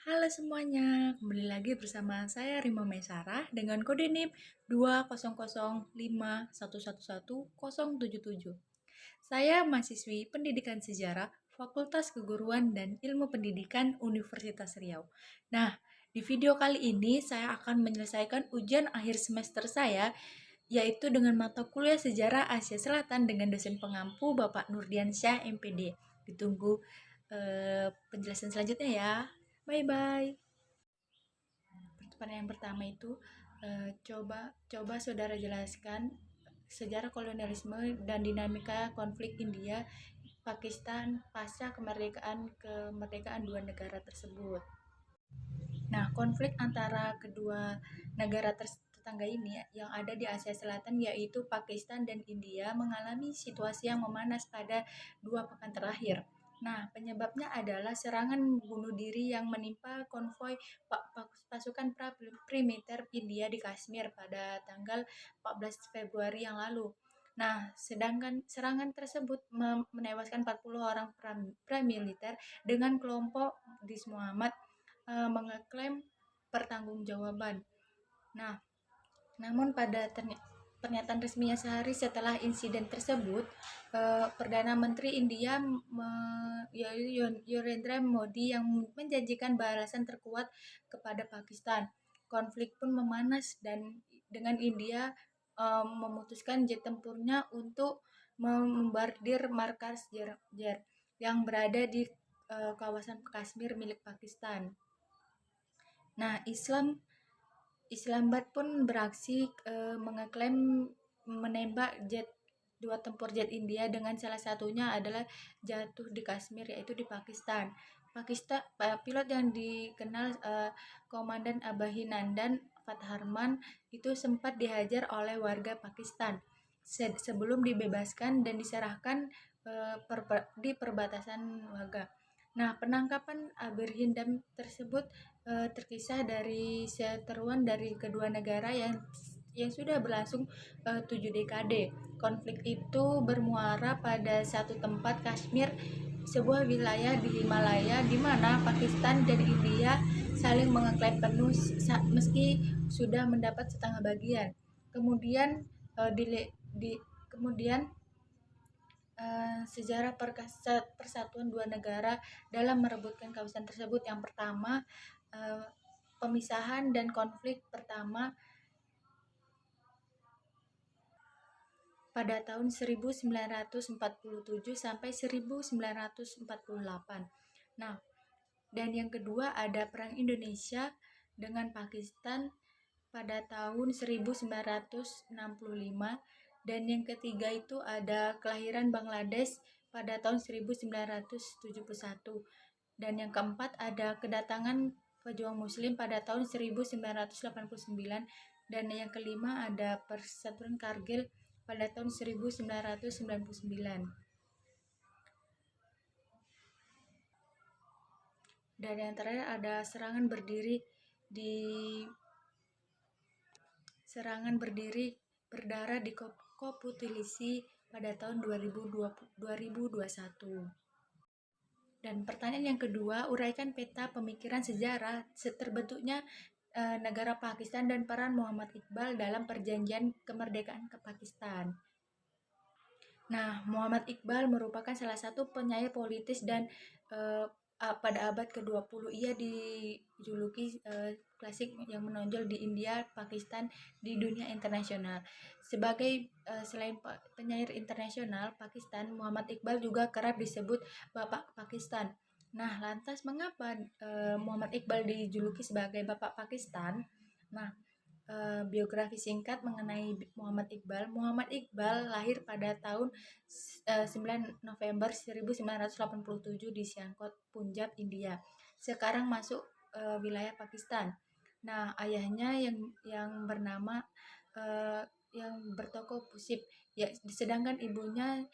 Halo semuanya, kembali lagi bersama saya Rima Mesara dengan kode NIP 20051111077. Saya mahasiswi Pendidikan Sejarah Fakultas Keguruan dan Ilmu Pendidikan Universitas Riau. Nah, di video kali ini saya akan menyelesaikan ujian akhir semester saya, yaitu dengan mata kuliah Sejarah Asia Selatan dengan dosen pengampu Bapak Nurdian Syah MPD. Ditunggu penjelasan selanjutnya ya. Bye-bye. Pertanyaan yang pertama itu coba saudara jelaskan sejarah kolonialisme dan dinamika konflik India Pakistan pasca kemerdekaan dua negara tersebut. Nah, konflik antara kedua negara tetangga ini yang ada di Asia Selatan yaitu Pakistan dan India mengalami situasi yang memanas pada 2 pekan terakhir. Nah, penyebabnya adalah serangan bunuh diri yang menimpa konvoi pasukan pra-militer India di Kashmir pada tanggal 14 Februari yang lalu. Nah, sedangkan serangan tersebut menewaskan 40 orang pra-militer dengan kelompok Dis Muhammad mengeklaim pertanggungjawaban. Nah, namun pada pernyataan resminya sehari setelah insiden tersebut, Perdana Menteri India Narendra Modi yang menjanjikan balasan terkuat kepada Pakistan. Konflik pun memanas dan dengan India memutuskan jet tempurnya untuk membombardir markas Jar yang berada di kawasan Kashmir milik Pakistan. Nah, Islamabad pun beraksi mengeklaim menembak dua tempur jet India dengan salah satunya adalah jatuh di Kashmir yaitu di Pakistan. Pilot yang dikenal Komandan Abhinandan Fatharman itu sempat dihajar oleh warga Pakistan sebelum dibebaskan dan diserahkan di perbatasan Wagah. Nah, penangkapan Abhinandan tersebut terkisah dari seteruan dari kedua negara yang sudah berlangsung 7 dekade. Konflik itu bermuara pada satu tempat Kashmir, sebuah wilayah di Himalaya di mana Pakistan dan India saling mengeklaim penuh meski sudah mendapat setengah bagian. Kemudian kemudian sejarah persatuan dua negara dalam merebutkan kawasan tersebut. Yang pertama, pemisahan dan konflik pertama pada tahun 1947 sampai 1948. Nah, dan yang kedua ada Perang Indonesia dengan Pakistan pada tahun 1965, dan yang ketiga itu ada kelahiran Bangladesh pada tahun 1971, dan yang keempat ada kedatangan pejuang muslim pada tahun 1989, dan yang kelima ada persatuan Kargil pada tahun 1999. Dan yang terakhir ada serangan berdarah di Koputulisi pada tahun 2021. Dan pertanyaan yang kedua, uraikan peta pemikiran sejarah terbentuknya negara Pakistan dan peran Muhammad Iqbal dalam perjanjian kemerdekaan ke Pakistan. Nah, Muhammad Iqbal merupakan salah satu penyair politis dan pada abad ke-20 ia dijuluki klasik yang menonjol di India, Pakistan, di dunia internasional. Sebagai selain penyair internasional Pakistan, Muhammad Iqbal juga kerap disebut Bapak Pakistan. Nah, lantas mengapa Muhammad Iqbal dijuluki sebagai Bapak Pakistan? Nah, biografi singkat mengenai Muhammad Iqbal. Muhammad Iqbal lahir pada tahun 9 November 1987 di Sialkot, Punjab, India. Sekarang masuk wilayah Pakistan. Nah, ayahnya yang bernama yang bertokoh Pusip, ya, sedangkan ibunya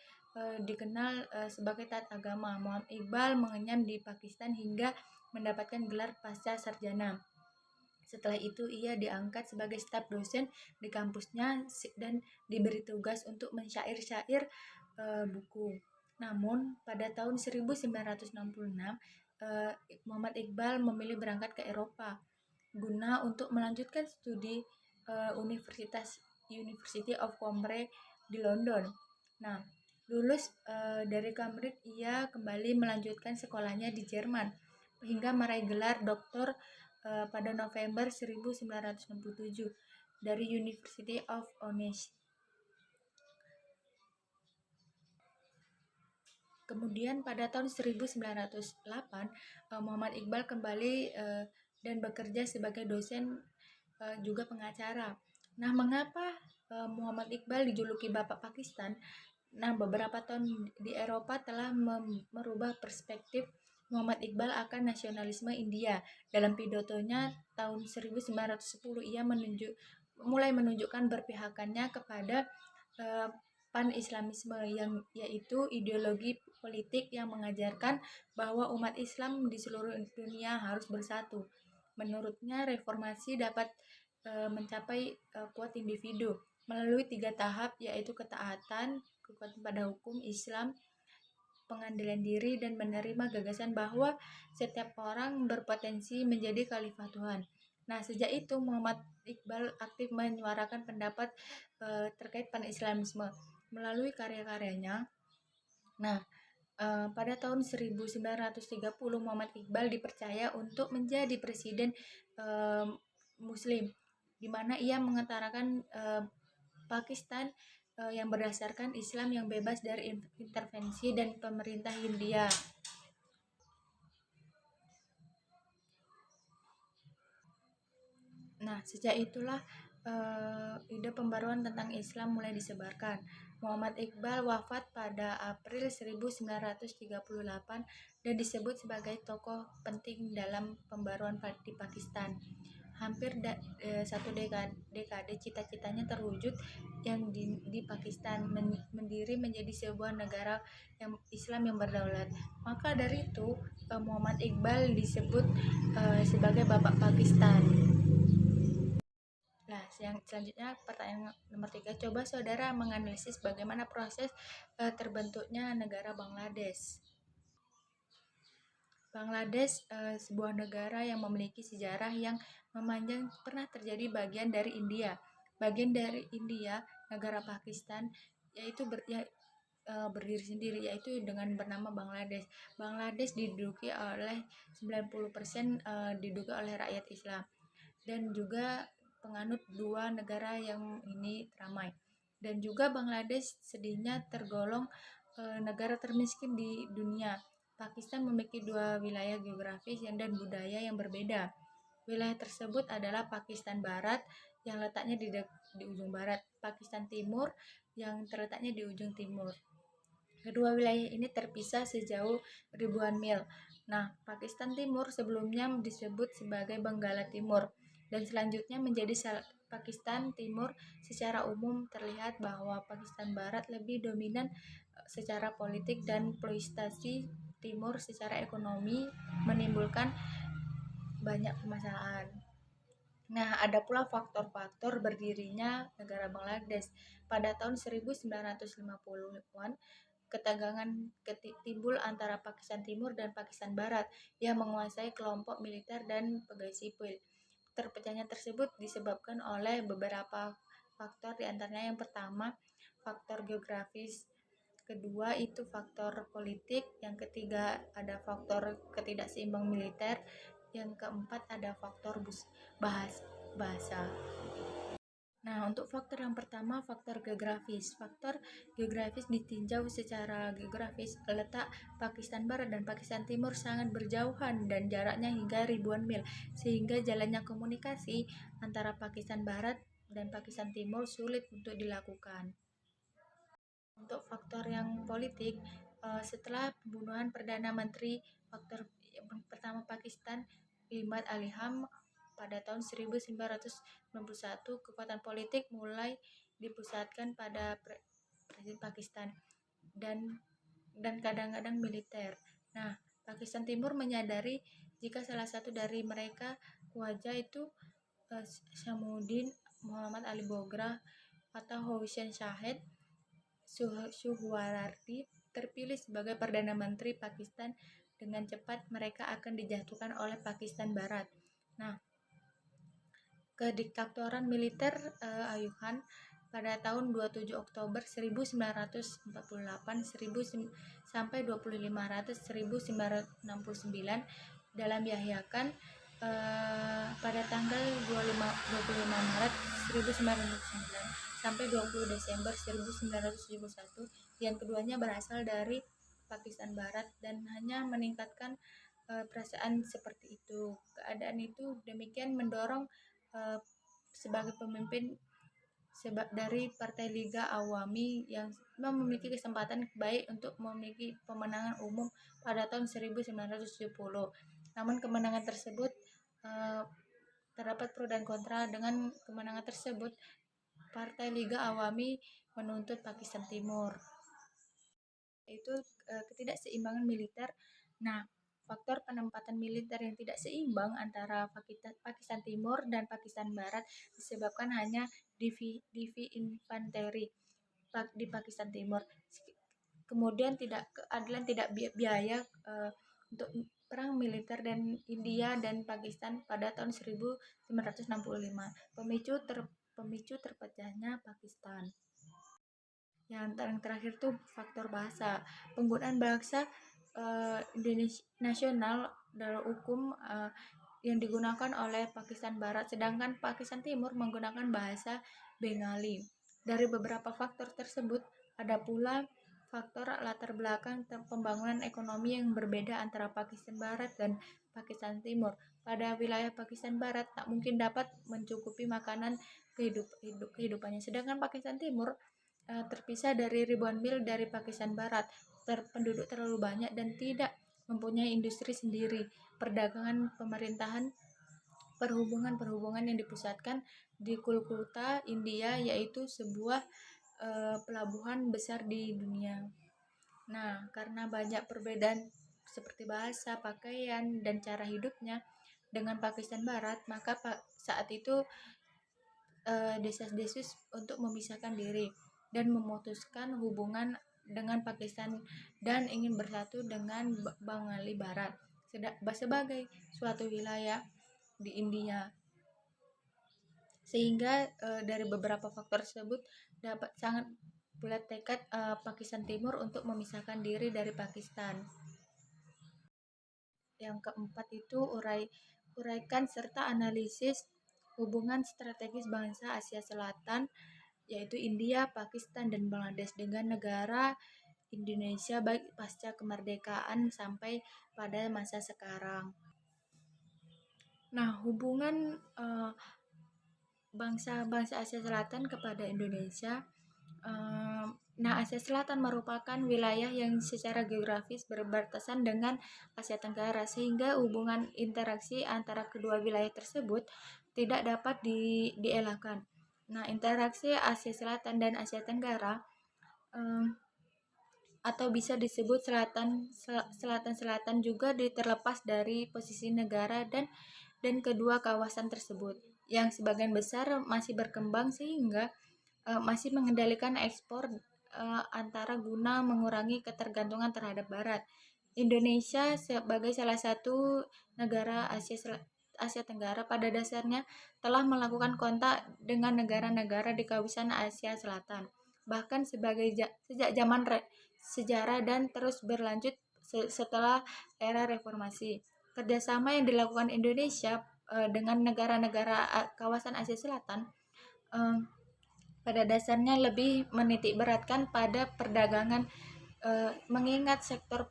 dikenal sebagai taat agama. Muhammad Iqbal mengenyam di Pakistan hingga mendapatkan gelar pasca sarjana. Setelah itu ia diangkat sebagai staf dosen di kampusnya dan diberi tugas untuk mensyair-syair buku. Namun pada tahun 1966 Muhammad Iqbal memilih berangkat ke Eropa guna untuk melanjutkan studi University of Cambridge di London. Nah, lulus dari Cambridge, ia kembali melanjutkan sekolahnya di Jerman hingga meraih gelar doktor pada November 1967 dari University of Oxford. Kemudian pada tahun 1908, Muhammad Iqbal kembali dan bekerja sebagai dosen juga pengacara. Nah, mengapa Muhammad Iqbal dijuluki Bapak Pakistan? Nah, beberapa tahun di Eropa telah merubah perspektif Muhammad Iqbal akan nasionalisme India. Dalam pidatonya tahun 1910, ia mulai menunjukkan berpihakannya kepada pan-Islamisme, yang yaitu ideologi politik yang mengajarkan bahwa umat Islam di seluruh dunia harus bersatu. Menurutnya, reformasi dapat mencapai kuat individu melalui 3 tahap, yaitu ketaatan pada hukum Islam, pengadilan diri, dan menerima gagasan bahwa setiap orang berpotensi menjadi khalifah Tuhan. Nah, sejak itu Muhammad Iqbal aktif menyuarakan pendapat terkait pan-Islamisme melalui karya-karyanya. Nah, pada tahun 1930 Muhammad Iqbal dipercaya untuk menjadi presiden Muslim, di mana ia mengutarakan Pakistan yang berdasarkan Islam yang bebas dari intervensi dan pemerintah Hindia. Nah, sejak itulah ide pembaruan tentang Islam mulai disebarkan. Muhammad Iqbal wafat pada April 1938 dan disebut sebagai tokoh penting dalam pembaruan di Pakistan. Hampir satu dekade cita-citanya terwujud, yang di Pakistan mendiri menjadi sebuah negara yang Islam yang berdaulat. Maka dari itu Muhammad Iqbal disebut sebagai Bapak Pakistan. Nah, yang selanjutnya pertanyaan nomor 3, coba saudara menganalisis bagaimana proses terbentuknya negara Bangladesh. Bangladesh sebuah negara yang memiliki sejarah yang memanjang, pernah terjadi bagian dari India. Bagian dari India, negara Pakistan, yaitu berdiri sendiri, yaitu dengan bernama Bangladesh. Bangladesh diduduki oleh 90% diduduki oleh rakyat Islam, dan juga penganut dua negara yang ini ramai. Dan juga Bangladesh sedihnya tergolong negara termiskin di dunia. Pakistan memiliki dua wilayah geografis dan budaya yang berbeda. Wilayah tersebut adalah Pakistan Barat yang letaknya di ujung barat, Pakistan Timur yang terletaknya di ujung timur. Kedua wilayah ini terpisah sejauh ribuan mil. Nah, Pakistan Timur sebelumnya disebut sebagai Benggala Timur, dan selanjutnya menjadi Pakistan Timur. Secara umum terlihat bahwa Pakistan Barat lebih dominan secara politik dan Pakistan Timur secara ekonomi menimbulkan banyak permasalahan. Nah, ada pula faktor-faktor berdirinya negara Bangladesh. Pada tahun 1950-an, ketegangan timbul antara Pakistan Timur dan Pakistan Barat yang menguasai kelompok militer dan pegawai sipil. Terpecahnya tersebut disebabkan oleh beberapa faktor, diantaranya yang pertama faktor geografis, kedua itu faktor politik, yang ketiga ada faktor ketidakseimbang militer, yang keempat ada faktor bahasa. Nah, untuk faktor yang pertama, faktor geografis. Faktor geografis ditinjau secara geografis, letak Pakistan Barat dan Pakistan Timur sangat berjauhan dan jaraknya hingga ribuan mil, sehingga jalannya komunikasi antara Pakistan Barat dan Pakistan Timur sulit untuk dilakukan. Untuk faktor yang politik, setelah pembunuhan Perdana Menteri faktor pertama Pakistan, Imad Ali Khan, pada tahun 1991, kekuatan politik mulai dipusatkan pada Presiden Pakistan dan kadang-kadang militer. Nah, Pakistan Timur menyadari jika salah satu dari mereka wajah itu Syamuddin Muhammad Ali Bogra atau Hussein Shahid Suhrawardi terpilih sebagai Perdana Menteri Pakistan dengan cepat mereka akan dijatuhkan oleh Pakistan Barat. Nah, kediktatoran militer Ayub Khan pada tahun 27 Oktober 1948 sampai 25 Maret 1969 dalam Yahya Khan pada tanggal 25 Maret 1969 sampai 20 Desember 1971, yang keduanya berasal dari Pakistan Barat dan hanya meningkatkan perasaan seperti itu. Keadaan itu demikian mendorong sebagai pemimpin dari Partai Liga Awami yang memiliki kesempatan baik untuk memiliki pemenangan umum pada tahun 1970. Namun kemenangan tersebut terdapat pro dan kontra. Dengan kemenangan tersebut, Partai Liga Awami menuntut Pakistan Timur, yaitu ketidakseimbangan militer. Nah, faktor penempatan militer yang tidak seimbang antara Pakistan Timur dan Pakistan Barat disebabkan hanya divi infanteri di Pakistan Timur. Kemudian keadilan tidak biaya untuk perang militer dan India dan Pakistan pada tahun 1965. Pemicu terpecahnya Pakistan. Yang terakhir tuh faktor bahasa. Penggunaan bahasa Indonesia nasional dalam hukum yang digunakan oleh Pakistan Barat, sedangkan Pakistan Timur menggunakan bahasa Bengali. Dari beberapa faktor tersebut, ada pula faktor latar belakang pembangunan ekonomi yang berbeda antara Pakistan Barat dan Pakistan Timur. Pada wilayah Pakistan Barat tak mungkin dapat mencukupi makanan kehidupannya, sedangkan Pakistan Timur terpisah dari ribuan mil dari Pakistan Barat, penduduk terlalu banyak dan tidak mempunyai industri sendiri. Perdagangan, pemerintahan, perhubungan yang dipusatkan di Kolkata, India, yaitu sebuah pelabuhan besar di dunia. Nah, karena banyak perbedaan seperti bahasa, pakaian, dan cara hidupnya dengan Pakistan Barat, maka saat itu desas-desus untuk memisahkan diri dan memutuskan hubungan dengan Pakistan dan ingin bersatu dengan Bengali Barat sebagai suatu wilayah di India. Sehingga dari beberapa faktor tersebut dapat sangat bulat tekad Pakistan Timur untuk memisahkan diri dari Pakistan. Yang keempat itu uraikan serta analisis hubungan strategis bangsa Asia Selatan, yaitu India, Pakistan, dan Bangladesh dengan negara Indonesia baik pasca kemerdekaan sampai pada masa sekarang. Nah, hubungan bangsa-bangsa Asia Selatan kepada Indonesia. Nah, Asia Selatan merupakan wilayah yang secara geografis berbatasan dengan Asia Tenggara, sehingga hubungan interaksi antara kedua wilayah tersebut tidak dapat dielakkan. Nah, interaksi Asia Selatan dan Asia Tenggara atau bisa disebut selatan juga terlepas dari posisi negara dan kedua kawasan tersebut yang sebagian besar masih berkembang sehingga masih mengendalikan ekspor antara guna mengurangi ketergantungan terhadap Barat. Indonesia sebagai salah satu negara Asia Tenggara pada dasarnya telah melakukan kontak dengan negara-negara di kawasan Asia Selatan, bahkan sejak zaman sejarah dan terus berlanjut setelah era reformasi. Kerjasama yang dilakukan Indonesia dengan negara-negara kawasan Asia Selatan pada dasarnya lebih menitik beratkan pada perdagangan, mengingat sektor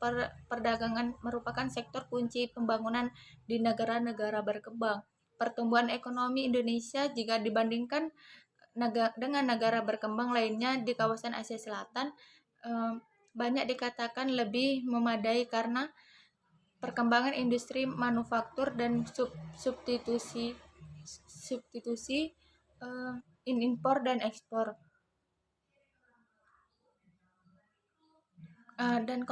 perdagangan merupakan sektor kunci pembangunan di negara-negara berkembang. Pertumbuhan ekonomi Indonesia jika dibandingkan dengan negara berkembang lainnya di kawasan Asia Selatan banyak dikatakan lebih memadai karena perkembangan industri manufaktur dan substitusi impor dan ekspor dan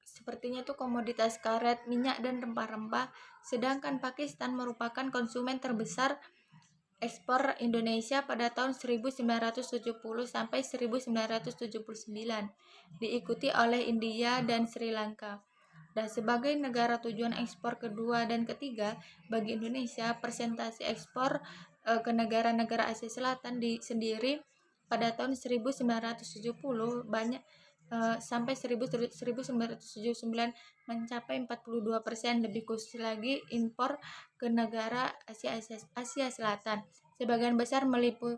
sepertinya itu komoditas karet, minyak, dan rempah-rempah. Sedangkan Pakistan merupakan konsumen terbesar ekspor Indonesia pada tahun 1970 sampai 1979, diikuti oleh India dan Sri Lanka. Dan sebagai negara tujuan ekspor kedua dan ketiga bagi Indonesia, persentase ekspor ke negara-negara Asia Selatan sendiri pada tahun 1970 banyak sampai 1979 mencapai 42%. Lebih khusus lagi, impor ke negara Asia Selatan sebagian besar meliputi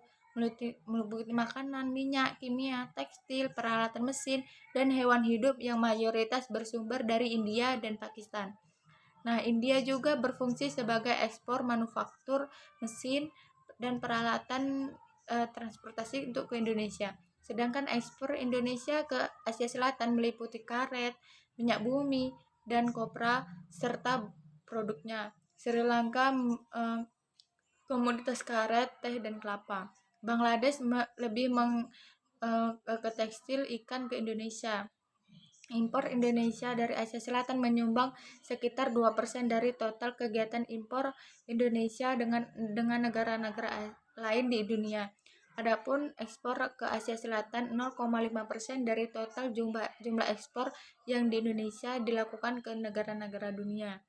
makanan, minyak, kimia, tekstil, peralatan mesin, dan hewan hidup yang mayoritas bersumber dari India dan Pakistan. Nah, India juga berfungsi sebagai ekspor manufaktur, mesin, dan peralatan transportasi untuk ke Indonesia. Sedangkan ekspor Indonesia ke Asia Selatan meliputi karet, minyak bumi, dan kopra, serta produknya. Sri Lanka komoditas karet, teh, dan kelapa. Bangladesh lebih ke tekstil ikan ke Indonesia. Impor Indonesia dari Asia Selatan menyumbang sekitar 2% dari total kegiatan impor Indonesia dengan negara-negara lain di dunia. Adapun ekspor ke Asia Selatan 0,5% dari total jumlah ekspor yang di Indonesia dilakukan ke negara-negara dunia.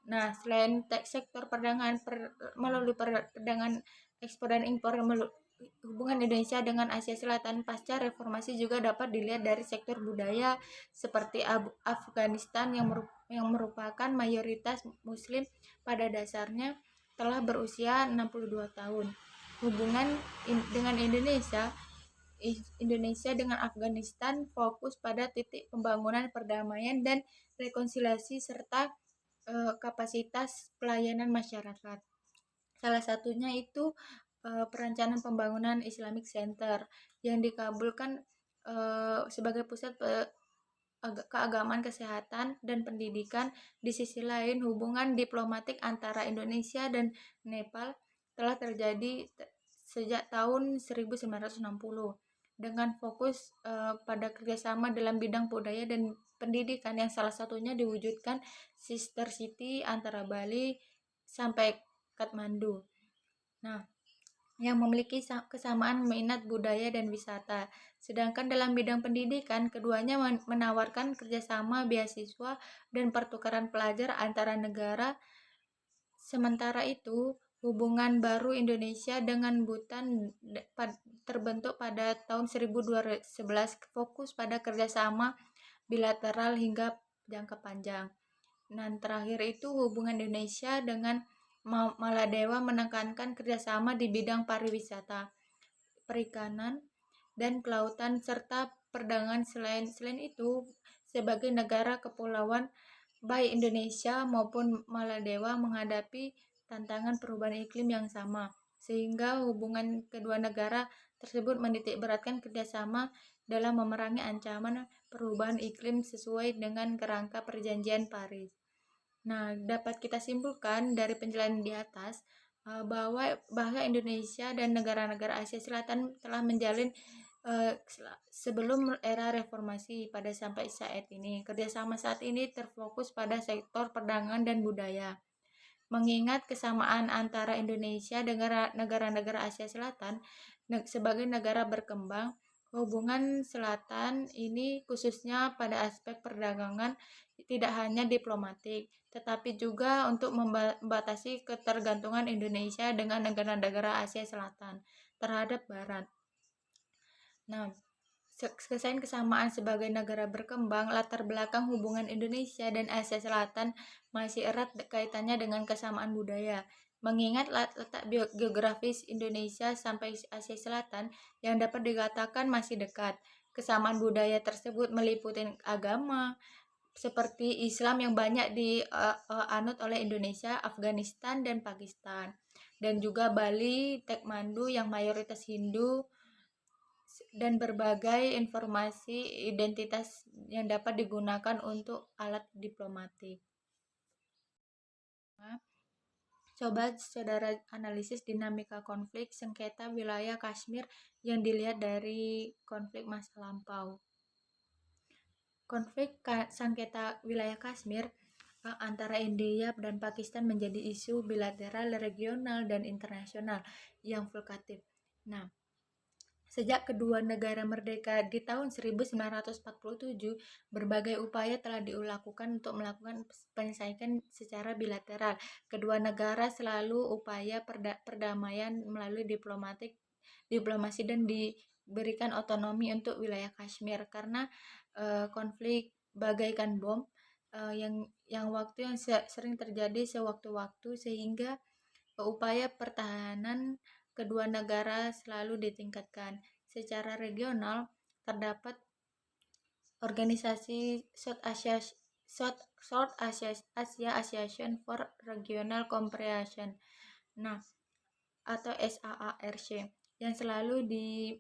Nah, selain sektor perdagangan melalui perdagangan ekspor dan impor, hubungan Indonesia dengan Asia Selatan pasca reformasi juga dapat dilihat dari sektor budaya seperti Afghanistan yang merupakan mayoritas muslim pada dasarnya telah berusia 62 tahun. Hubungan dengan Indonesia dengan Afghanistan fokus pada titik pembangunan perdamaian dan rekonsiliasi serta kapasitas pelayanan masyarakat. Salah satunya itu perencanaan pembangunan Islamic Center yang dikabulkan sebagai pusat keagamaan, kesehatan, dan pendidikan. Di sisi lain, hubungan diplomatik antara Indonesia dan Nepal telah terjadi sejak tahun 1960 dengan fokus pada kerjasama dalam bidang budaya dan pendidikan yang salah satunya diwujudkan Sister City antara Bali sampai Kathmandu. Nah, yang memiliki kesamaan minat budaya dan wisata. Sedangkan dalam bidang pendidikan, keduanya menawarkan kerjasama beasiswa dan pertukaran pelajar antara negara. Sementara itu, hubungan baru Indonesia dengan Bhutan terbentuk pada tahun 1211 fokus pada kerjasama bilateral hingga jangka panjang. Dan terakhir itu hubungan Indonesia dengan Maladewa menekankan kerjasama di bidang pariwisata, perikanan, dan kelautan serta perdagangan. Selain itu, sebagai negara kepulauan, baik Indonesia maupun Maladewa menghadapi tantangan perubahan iklim yang sama, sehingga hubungan kedua negara tersebut menitikberatkan kerjasama dalam memerangi ancaman perubahan iklim sesuai dengan kerangka Perjanjian Paris. Nah, dapat kita simpulkan dari penjelasan di atas bahwa Indonesia dan negara-negara Asia Selatan telah menjalin sebelum era reformasi pada sampai saat ini. Kerjasama saat ini terfokus pada sektor perdagangan dan budaya. Mengingat kesamaan antara Indonesia dengan negara-negara Asia Selatan sebagai negara berkembang, hubungan selatan ini khususnya pada aspek perdagangan tidak hanya diplomatik, tetapi juga untuk membatasi ketergantungan Indonesia dengan negara-negara Asia Selatan terhadap Barat. Nah, selain kesamaan sebagai negara berkembang, latar belakang hubungan Indonesia dan Asia Selatan masih erat kaitannya dengan kesamaan budaya. Mengingat letak geografis Indonesia sampai Asia Selatan yang dapat dikatakan masih dekat, kesamaan budaya tersebut meliputi agama seperti Islam yang banyak dianut oleh Indonesia, Afghanistan, dan Pakistan, dan juga Bali, Kathmandu yang mayoritas Hindu, dan berbagai informasi identitas yang dapat digunakan untuk alat diplomatik. Coba saudara analisis dinamika konflik sengketa wilayah Kashmir yang dilihat dari konflik masa lampau. Konflik sengketa wilayah Kashmir antara India dan Pakistan menjadi isu bilateral, regional, dan internasional yang fluktuatif. Nah, Sejak kedua negara merdeka di tahun 1947, berbagai upaya telah dilakukan untuk melakukan penyelesaian secara bilateral. Kedua negara selalu upaya perdamaian melalui diplomasi dan diberikan otonomi untuk wilayah Kashmir karena konflik bagaikan bom yang sering terjadi sewaktu-waktu, sehingga upaya pertahanan kedua negara selalu ditingkatkan. Secara regional, terdapat organisasi South Asia Association for Regional Cooperation, nah, atau SAARC, yang selalu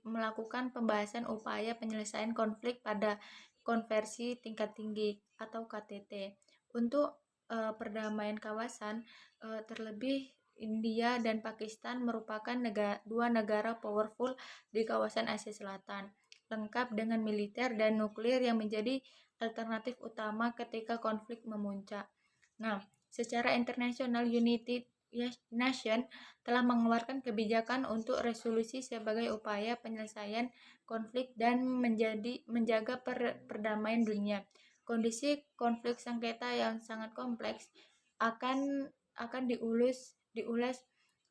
melakukan pembahasan upaya penyelesaian konflik pada konversi tingkat tinggi atau KTT untuk perdamaian kawasan. Terlebih India dan Pakistan merupakan dua negara powerful di kawasan Asia Selatan, lengkap dengan militer dan nuklir yang menjadi alternatif utama ketika konflik memuncak. Nah, secara internasional, United Nations telah mengeluarkan kebijakan untuk resolusi sebagai upaya penyelesaian konflik dan menjaga perdamaian dunia. Kondisi konflik sengketa yang sangat kompleks akan diulas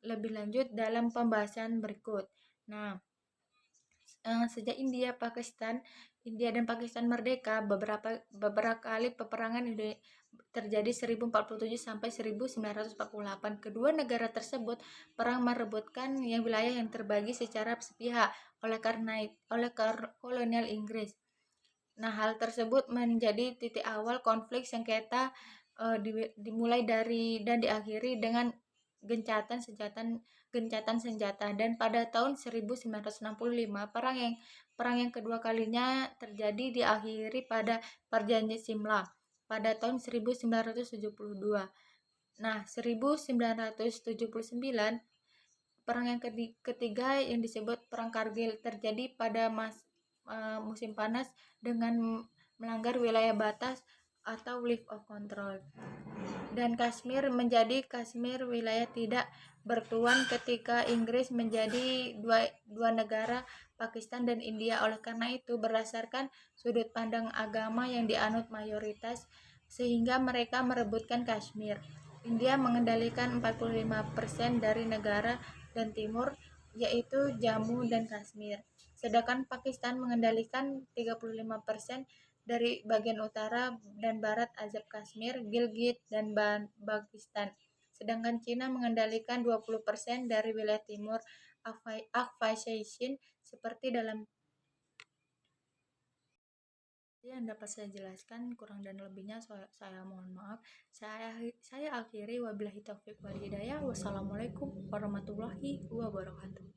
lebih lanjut dalam pembahasan berikut. Nah, sejak India dan Pakistan merdeka, beberapa kali peperangan terjadi 1047 sampai 1948. Kedua negara tersebut perang merebutkan wilayah yang terbagi secara sepihak oleh kolonial Inggris. Nah, hal tersebut menjadi titik awal konflik sengketa, dimulai dari dan diakhiri dengan gencatan senjata, dan pada tahun 1965 perang yang kedua kalinya terjadi diakhiri pada perjanjian Simla pada tahun 1972. Nah, 1979 perang yang ketiga yang disebut Perang Kargil terjadi pada musim panas dengan melanggar wilayah batas atau leave of control. Dan Kashmir wilayah tidak bertuan ketika Inggris menjadi dua negara, Pakistan dan India. Oleh karena itu, berdasarkan sudut pandang agama yang dianut mayoritas, sehingga mereka merebutkan Kashmir. India mengendalikan 45% dari negara dan timur, yaitu Jammu dan Kashmir. Sedangkan Pakistan mengendalikan 35% dari bagian utara dan barat Azab Kashmir, Gilgit, dan Baltistan. Sedangkan Cina mengendalikan 20% dari wilayah timur Afghanistan. Seperti dalam yang dapat saya jelaskan, kurang dan lebihnya saya mohon maaf. Saya akhiri, wabillahi taufiq wal hidayah. Wassalamualaikum warahmatullahi wabarakatuh.